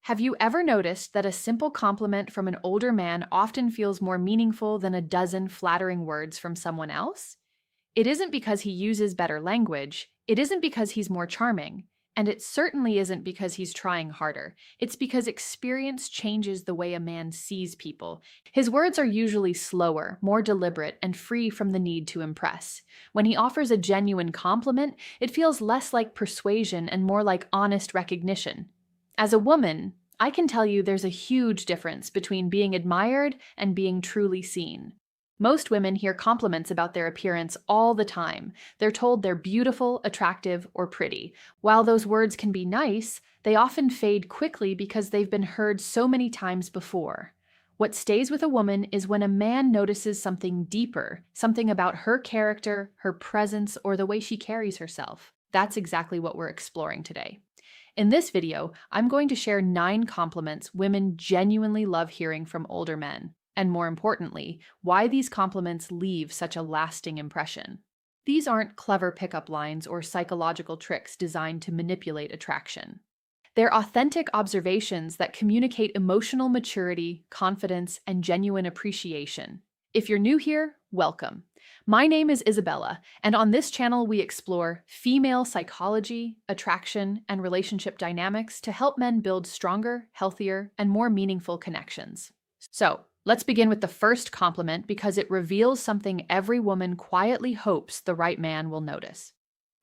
Have you ever noticed that a simple compliment from an older man often feels more meaningful than a dozen flattering words from someone else? It isn't because he uses better language, it isn't because he's more charming, and it certainly isn't because he's trying harder. It's because experience changes the way a man sees people. His words are usually slower, more deliberate, and free from the need to impress. When he offers a genuine compliment, it feels less like persuasion and more like honest recognition. As a woman, I can tell you there's a huge difference between being admired and being truly seen. Most women hear compliments about their appearance all the time. They're told they're beautiful, attractive, or pretty. While those words can be nice, they often fade quickly because they've been heard so many times before. What stays with a woman is when a man notices something deeper, something about her character, her presence, or the way she carries herself. That's exactly what we're exploring today. In this video, I'm going to share 9 compliments women genuinely love hearing from older men, and more importantly, why these compliments leave such a lasting impression. These aren't clever pickup lines or psychological tricks designed to manipulate attraction. They're authentic observations that communicate emotional maturity, confidence, and genuine appreciation. If you're new here, welcome. My name is Isabella, and on this channel we explore female psychology, attraction, and relationship dynamics to help men build stronger, healthier, and more meaningful connections. So, let's begin with the first compliment because it reveals something every woman quietly hopes the right man will notice.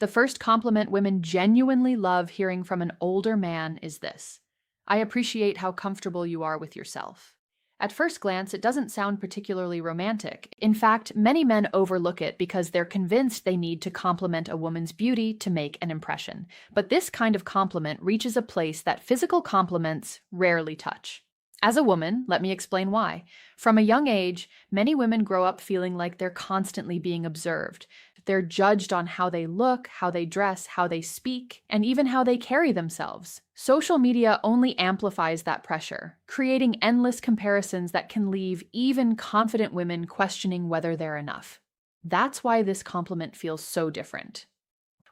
The first compliment women genuinely love hearing from an older man is this: "I appreciate how comfortable you are with yourself." At first glance, it doesn't sound particularly romantic. In fact, many men overlook it because they're convinced they need to compliment a woman's beauty to make an impression. But this kind of compliment reaches a place that physical compliments rarely touch. As a woman, let me explain why. From a young age, many women grow up feeling like they're constantly being observed. They're judged on how they look, how they dress, how they speak, and even how they carry themselves. Social media only amplifies that pressure, creating endless comparisons that can leave even confident women questioning whether they're enough. That's why this compliment feels so different.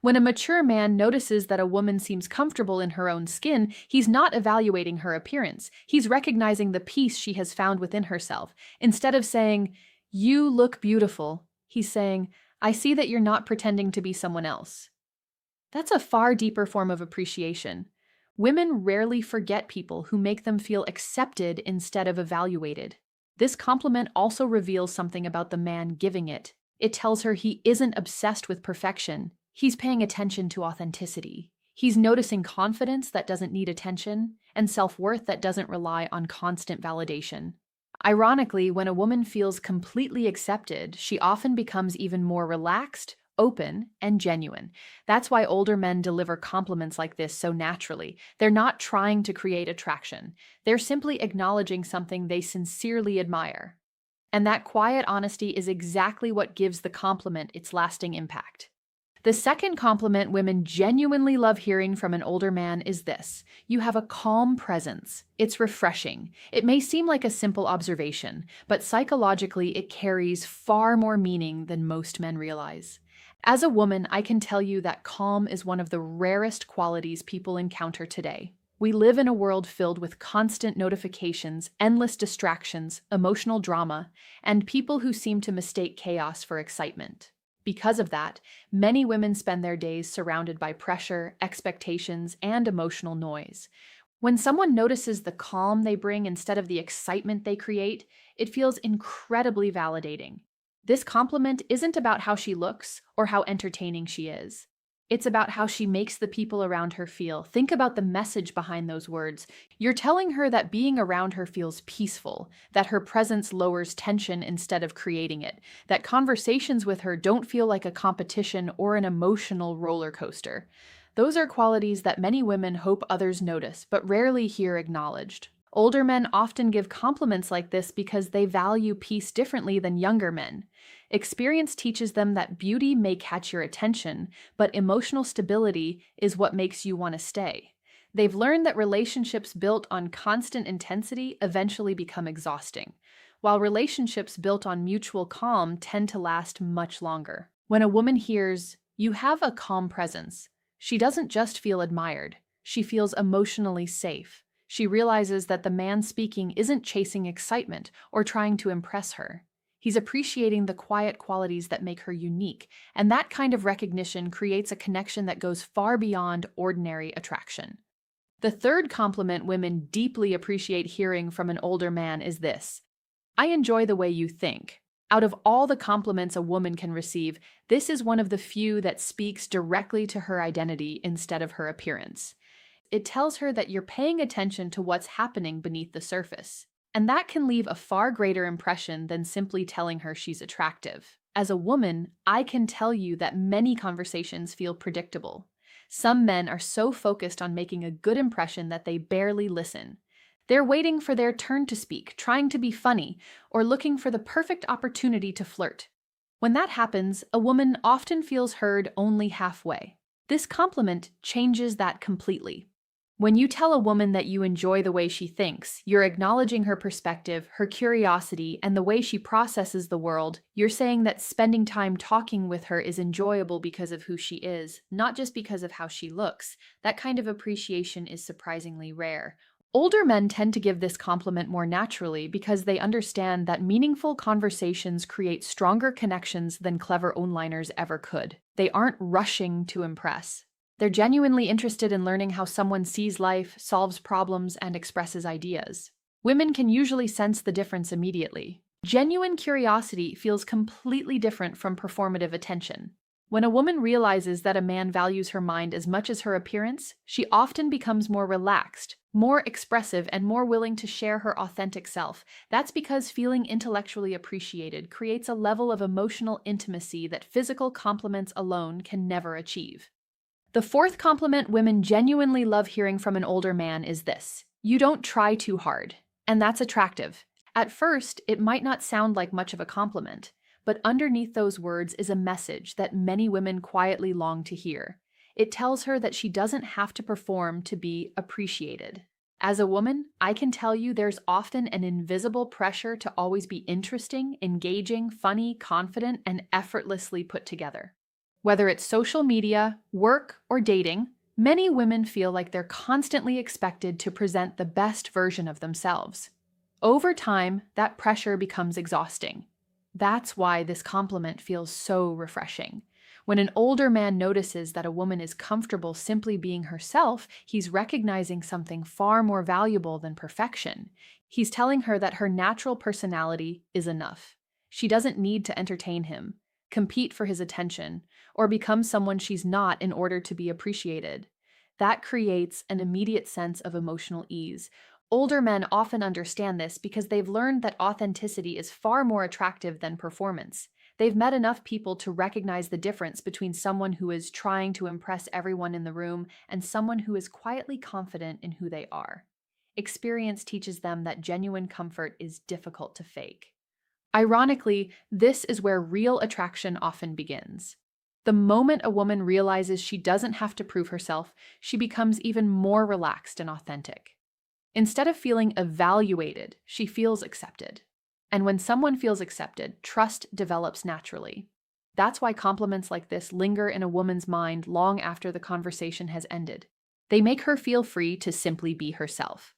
When a mature man notices that a woman seems comfortable in her own skin, he's not evaluating her appearance. He's recognizing the peace she has found within herself. Instead of saying, "You look beautiful," he's saying, "I see that you're not pretending to be someone else." That's a far deeper form of appreciation. Women rarely forget people who make them feel accepted instead of evaluated. This compliment also reveals something about the man giving it. It tells her he isn't obsessed with perfection. He's paying attention to authenticity. He's noticing confidence that doesn't need attention and self-worth that doesn't rely on constant validation. Ironically, when a woman feels completely accepted, she often becomes even more relaxed, open, and genuine. That's why older men deliver compliments like this so naturally. They're not trying to create attraction. They're simply acknowledging something they sincerely admire. And that quiet honesty is exactly what gives the compliment its lasting impact. The second compliment women genuinely love hearing from an older man is this: "You have a calm presence." It's refreshing. It may seem like a simple observation, but psychologically it carries far more meaning than most men realize. As a woman, I can tell you that calm is one of the rarest qualities people encounter today. We live in a world filled with constant notifications, endless distractions, emotional drama, and people who seem to mistake chaos for excitement. Because of that, many women spend their days surrounded by pressure, expectations, and emotional noise. When someone notices the calm they bring instead of the excitement they create, it feels incredibly validating. This compliment isn't about how she looks or how entertaining she is. It's about how she makes the people around her feel. Think about the message behind those words. You're telling her that being around her feels peaceful, that her presence lowers tension instead of creating it, that conversations with her don't feel like a competition or an emotional roller coaster. Those are qualities that many women hope others notice, but rarely hear acknowledged. Older men often give compliments like this because they value peace differently than younger men. Experience teaches them that beauty may catch your attention, but emotional stability is what makes you want to stay. They've learned that relationships built on constant intensity eventually become exhausting, while relationships built on mutual calm tend to last much longer. When a woman hears, "You have a calm presence," she doesn't just feel admired, she feels emotionally safe. She realizes that the man speaking isn't chasing excitement or trying to impress her. He's appreciating the quiet qualities that make her unique, and that kind of recognition creates a connection that goes far beyond ordinary attraction. The third compliment women deeply appreciate hearing from an older man is this: I enjoy the way you think. Out of all the compliments a woman can receive, this is one of the few that speaks directly to her identity instead of her appearance. It tells her that you're paying attention to what's happening beneath the surface. And that can leave a far greater impression than simply telling her she's attractive. As a woman, I can tell you that many conversations feel predictable. Some men are so focused on making a good impression that they barely listen. They're waiting for their turn to speak, trying to be funny, or looking for the perfect opportunity to flirt. When that happens, a woman often feels heard only halfway. This compliment changes that completely. When you tell a woman that you enjoy the way she thinks, you're acknowledging her perspective, her curiosity, and the way she processes the world. You're saying that spending time talking with her is enjoyable because of who she is, not just because of how she looks. That kind of appreciation is surprisingly rare. Older men tend to give this compliment more naturally because they understand that meaningful conversations create stronger connections than clever one-liners ever could. They aren't rushing to impress. They're genuinely interested in learning how someone sees life, solves problems, and expresses ideas. Women can usually sense the difference immediately. Genuine curiosity feels completely different from performative attention. When a woman realizes that a man values her mind as much as her appearance, she often becomes more relaxed, more expressive, and more willing to share her authentic self. That's because feeling intellectually appreciated creates a level of emotional intimacy that physical compliments alone can never achieve. The fourth compliment women genuinely love hearing from an older man is this: you don't try too hard. And that's attractive. At first, it might not sound like much of a compliment, but underneath those words is a message that many women quietly long to hear. It tells her that she doesn't have to perform to be appreciated. As a woman, I can tell you there's often an invisible pressure to always be interesting, engaging, funny, confident, and effortlessly put together. Whether it's social media, work, or dating, many women feel like they're constantly expected to present the best version of themselves. Over time, that pressure becomes exhausting. That's why this compliment feels so refreshing. When an older man notices that a woman is comfortable simply being herself, he's recognizing something far more valuable than perfection. He's telling her that her natural personality is enough. She doesn't need to entertain him, compete for his attention, or become someone she's not in order to be appreciated. That creates an immediate sense of emotional ease. Older men often understand this because they've learned that authenticity is far more attractive than performance. They've met enough people to recognize the difference between someone who is trying to impress everyone in the room and someone who is quietly confident in who they are. Experience teaches them that genuine comfort is difficult to fake. Ironically, this is where real attraction often begins. The moment a woman realizes she doesn't have to prove herself, she becomes even more relaxed and authentic. Instead of feeling evaluated, she feels accepted. And when someone feels accepted, trust develops naturally. That's why compliments like this linger in a woman's mind long after the conversation has ended. They make her feel free to simply be herself.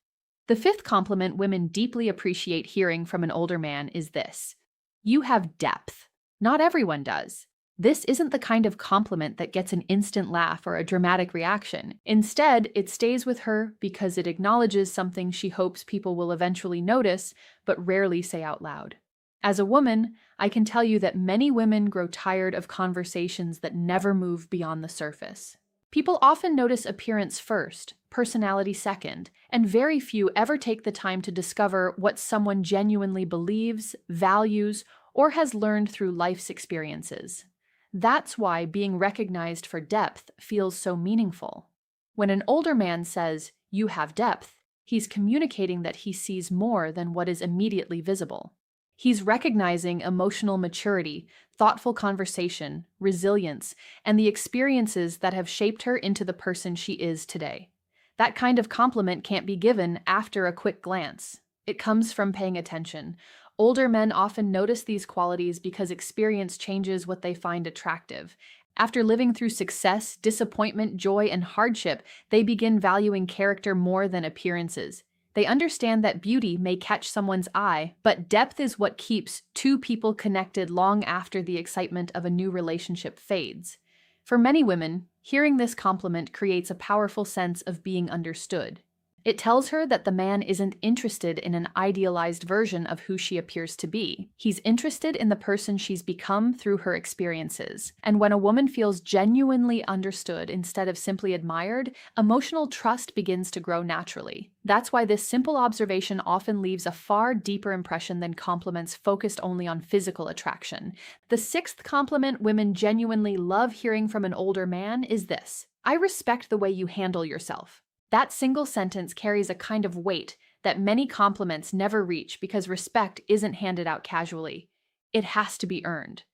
The fifth compliment women deeply appreciate hearing from an older man is this: you have depth. Not everyone does. This isn't the kind of compliment that gets an instant laugh or a dramatic reaction. Instead, it stays with her because it acknowledges something she hopes people will eventually notice, but rarely say out loud. As a woman, I can tell you that many women grow tired of conversations that never move beyond the surface. People often notice appearance first, personality second, and very few ever take the time to discover what someone genuinely believes, values, or has learned through life's experiences. That's why being recognized for depth feels so meaningful. When an older man says, "You have depth," he's communicating that he sees more than what is immediately visible. He's recognizing emotional maturity, thoughtful conversation, resilience, and the experiences that have shaped her into the person she is today. That kind of compliment can't be given after a quick glance. It comes from paying attention. Older men often notice these qualities because experience changes what they find attractive, After living through success, disappointment, joy, and hardship, they begin valuing character more than appearances. They understand that beauty may catch someone's eye, but depth is what keeps two people connected long after the excitement of a new relationship fades. For many women, hearing this compliment creates a powerful sense of being understood. It tells her that the man isn't interested in an idealized version of who she appears to be. He's interested in the person she's become through her experiences. And when a woman feels genuinely understood instead of simply admired, emotional trust begins to grow naturally. That's why this simple observation often leaves a far deeper impression than compliments focused only on physical attraction. The sixth compliment women genuinely love hearing from an older man is this: "I respect the way you handle yourself." That single sentence carries a kind of weight that many compliments never reach because respect isn't handed out casually. It has to be earned.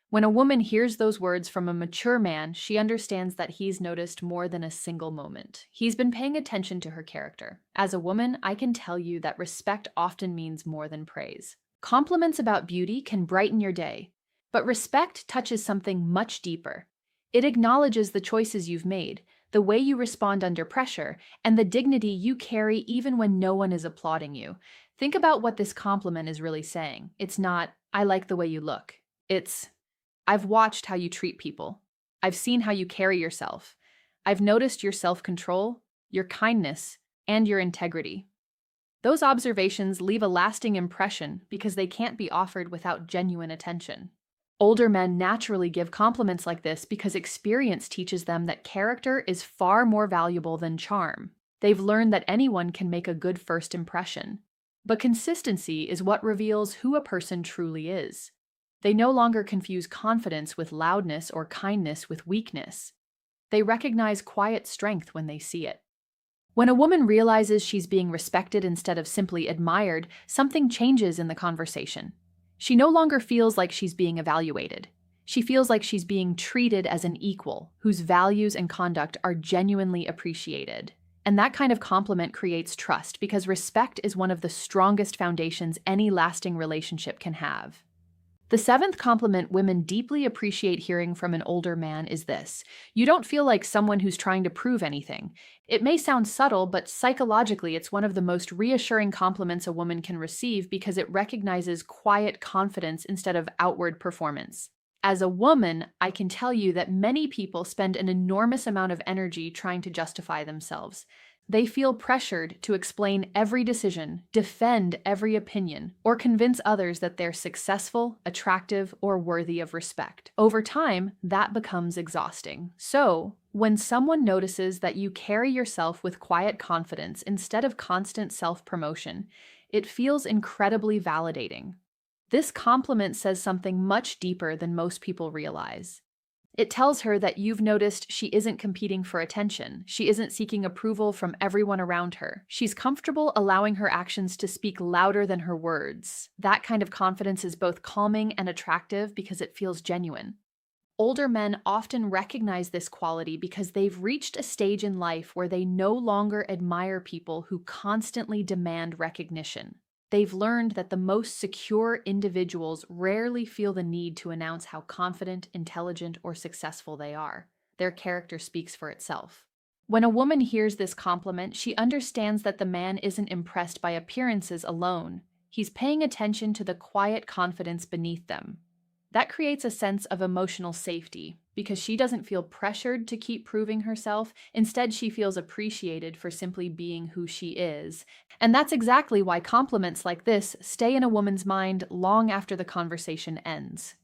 When a woman hears those words from a mature man, she understands that he's noticed more than a single moment. He's been paying attention to her character. As a woman, I can tell you that respect often means more than praise. Compliments about beauty can brighten your day, but respect touches something much deeper. It acknowledges the choices you've made, the way you respond under pressure, and the dignity you carry even when no one is applauding you. Think about what this compliment is really saying. It's not, "I like the way you look." It's, "I've watched how you treat people. I've seen how you carry yourself. I've noticed your self-control, your kindness, and your integrity." Those observations leave a lasting impression because they can't be offered without genuine attention. Older men naturally give compliments like this because experience teaches them that character is far more valuable than charm. They've learned that anyone can make a good first impression. But consistency is what reveals who a person truly is. They no longer confuse confidence with loudness or kindness with weakness. They recognize quiet strength when they see it. When a woman realizes she's being respected instead of simply admired, something changes in the conversation. She no longer feels like she's being evaluated. She feels like she's being treated as an equal, whose values and conduct are genuinely appreciated. And that kind of compliment creates trust because respect is one of the strongest foundations any lasting relationship can have. The seventh compliment women deeply appreciate hearing from an older man is this: "You don't feel like someone who's trying to prove anything." It may sound subtle, but psychologically it's one of the most reassuring compliments a woman can receive because it recognizes quiet confidence instead of outward performance. As a woman, I can tell you that many people spend an enormous amount of energy trying to justify themselves. They feel pressured to explain every decision, defend every opinion, or convince others that they're successful, attractive, or worthy of respect. Over time, that becomes exhausting. So, when someone notices that you carry yourself with quiet confidence instead of constant self-promotion, it feels incredibly validating. This compliment says something much deeper than most people realize. It tells her that you've noticed she isn't competing for attention. She isn't seeking approval from everyone around her. She's comfortable allowing her actions to speak louder than her words. That kind of confidence is both calming and attractive because it feels genuine. Older men often recognize this quality because they've reached a stage in life where they no longer admire people who constantly demand recognition. They've learned that the most secure individuals rarely feel the need to announce how confident, intelligent, or successful they are. Their character speaks for itself. When a woman hears this compliment, she understands that the man isn't impressed by appearances alone. He's paying attention to the quiet confidence beneath them. That creates a sense of emotional safety because she doesn't feel pressured to keep proving herself. Instead, she feels appreciated for simply being who she is. And that's exactly why compliments like this stay in a woman's mind long after the conversation ends.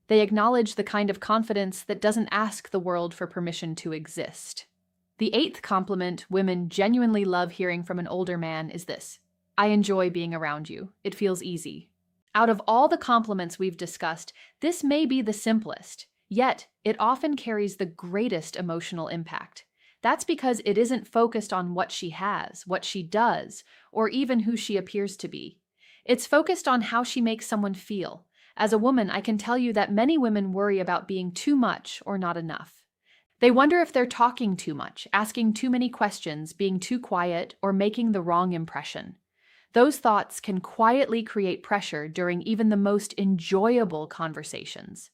They acknowledge the kind of confidence that doesn't ask the world for permission to exist. The eighth compliment women genuinely love hearing from an older man is this: "I enjoy being around you. It feels easy." Out of all the compliments we've discussed, this may be the simplest, yet it often carries the greatest emotional impact. That's because it isn't focused on what she has, what she does, or even who she appears to be. It's focused on how she makes someone feel. As a woman, I can tell you that many women worry about being too much or not enough. They wonder if they're talking too much, asking too many questions, being too quiet, or making the wrong impression. Those thoughts can quietly create pressure during even the most enjoyable conversations.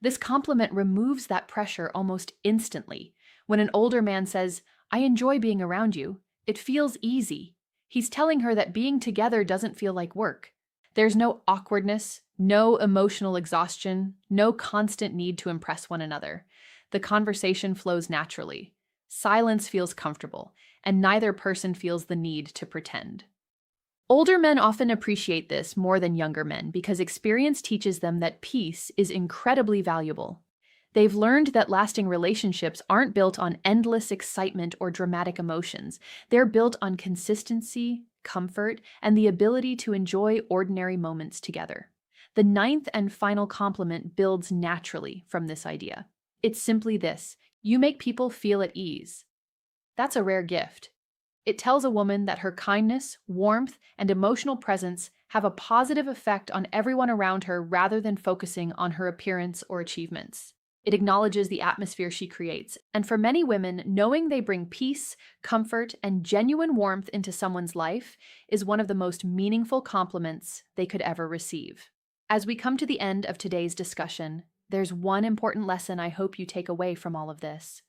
This compliment removes that pressure almost instantly. When an older man says, "I enjoy being around you," it feels easy. He's telling her that being together doesn't feel like work. There's no awkwardness, no emotional exhaustion, no constant need to impress one another. The conversation flows naturally. Silence feels comfortable, and neither person feels the need to pretend. Older men often appreciate this more than younger men because experience teaches them that peace is incredibly valuable. They've learned that lasting relationships aren't built on endless excitement or dramatic emotions. They're built on consistency, comfort, and the ability to enjoy ordinary moments together. The ninth and final compliment builds naturally from this idea. It's simply this: you make people feel at ease. That's a rare gift. It tells a woman that her kindness, warmth, and emotional presence have a positive effect on everyone around her rather than focusing on her appearance or achievements. It acknowledges the atmosphere she creates, and for many women, knowing they bring peace, comfort, and genuine warmth into someone's life is one of the most meaningful compliments they could ever receive. As we come to the end of today's discussion, there's one important lesson I hope you take away from all of this.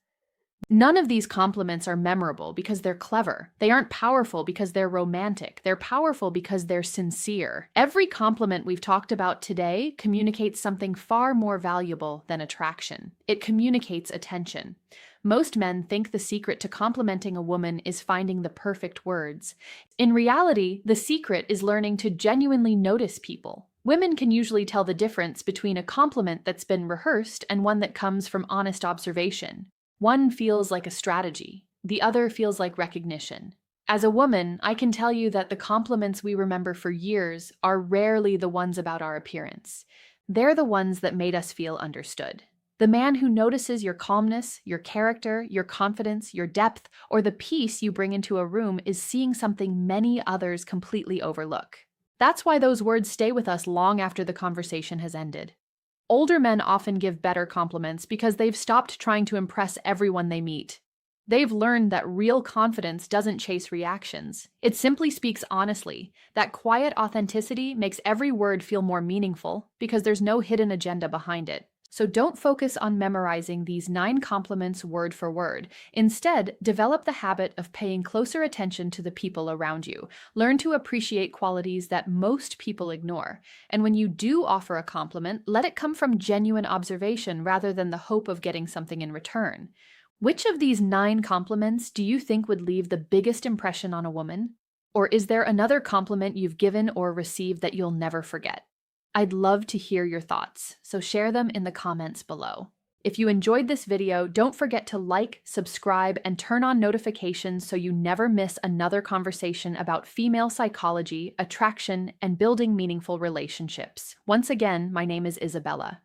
None of these compliments are memorable because they're clever. They aren't powerful because they're romantic. They're powerful because they're sincere. Every compliment we've talked about today communicates something far more valuable than attraction. It communicates attention. Most men think the secret to complimenting a woman is finding the perfect words. In reality, the secret is learning to genuinely notice people. Women can usually tell the difference between a compliment that's been rehearsed and one that comes from honest observation. One feels like a strategy, the other feels like recognition. As a woman, I can tell you that the compliments we remember for years are rarely the ones about our appearance. They're the ones that made us feel understood. The man who notices your calmness, your character, your confidence, your depth, or the peace you bring into a room is seeing something many others completely overlook. That's why those words stay with us long after the conversation has ended. Older men often give better compliments because they've stopped trying to impress everyone they meet. They've learned that real confidence doesn't chase reactions. It simply speaks honestly. That quiet authenticity makes every word feel more meaningful because there's no hidden agenda behind it. So don't focus on memorizing these 9 compliments word for word. Instead, develop the habit of paying closer attention to the people around you. Learn to appreciate qualities that most people ignore. And when you do offer a compliment, let it come from genuine observation rather than the hope of getting something in return. Which of these 9 compliments do you think would leave the biggest impression on a woman? Or is there another compliment you've given or received that you'll never forget? I'd love to hear your thoughts, so share them in the comments below. If you enjoyed this video, don't forget to like, subscribe, and turn on notifications so you never miss another conversation about female psychology, attraction, and building meaningful relationships. Once again, my name is Isabella.